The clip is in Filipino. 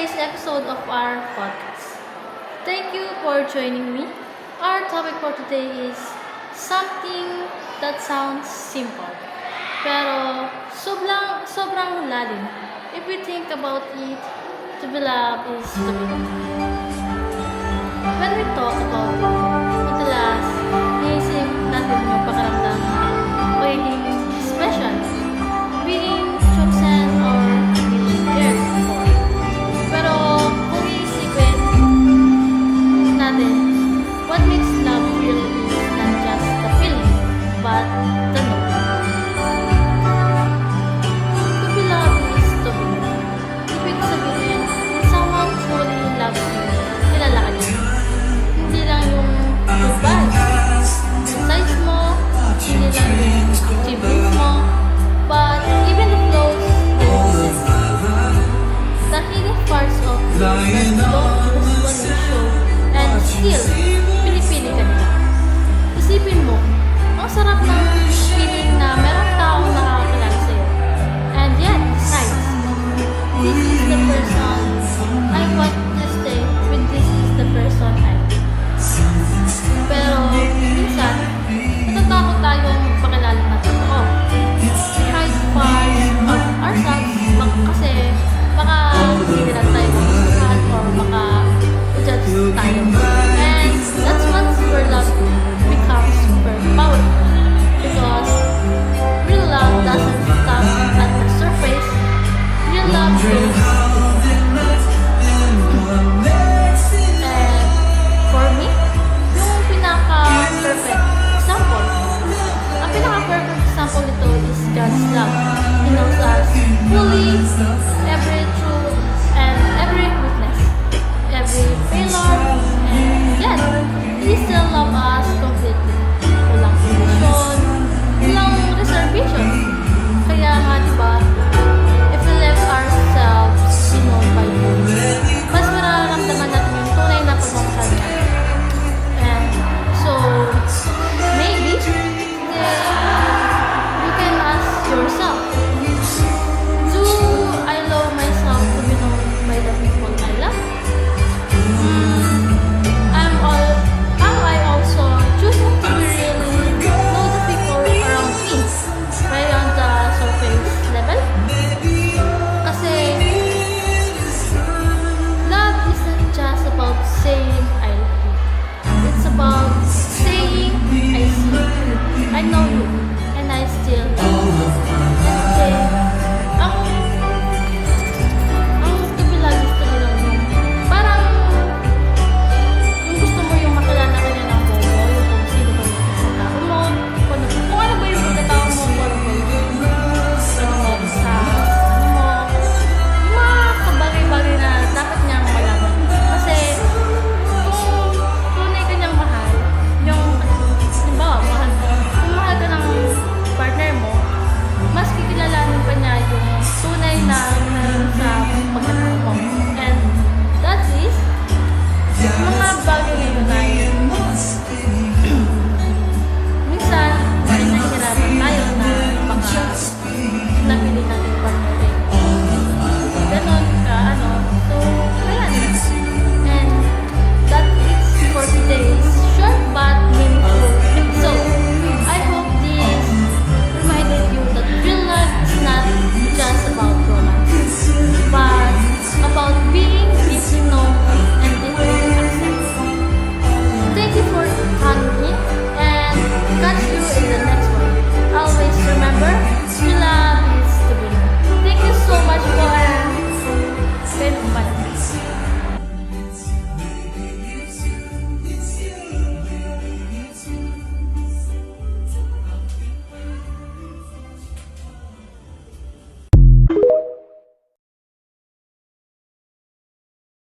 today's episode of our podcast. Thank you for joining me. Our topic for today is something that sounds simple, pero sobrang lalim. If we think about it, to be loved is to be loved. When we talk about it, madalas naisip natin yung pakiramdam na pagiging special, being chosen or being cared for. Pero kung iisipin natin, what makes love real is not just the feeling, but the knowing. To be loved is to be known. Ibig sabihin, when someone truly loves you, kilala ka niya. Hindi lang yung goodbye, yung size mo, hindi lang yung achievements mo, but even the flaws and mistakes. The hidden parts of you that don't usually show and still, pinipili ka nila. Isipin mo, ang sarap ng feeling na merong taong nakakakilala sa'yo. And yet, besides, this is the person I want to stay with, this is the person I love. Pero, minsan, natatakot tayong magpakilala na totoo. We hide parts of ourselves kasi baka hindi nila tayo magmahal or baka judge tayo. And that's where love becomes super powerful. Because real love doesn't stop at the surface. Real love goes and for me, yung pinaka-perfect example, ang pinaka-perfect example nito is God's love. He knows us fully,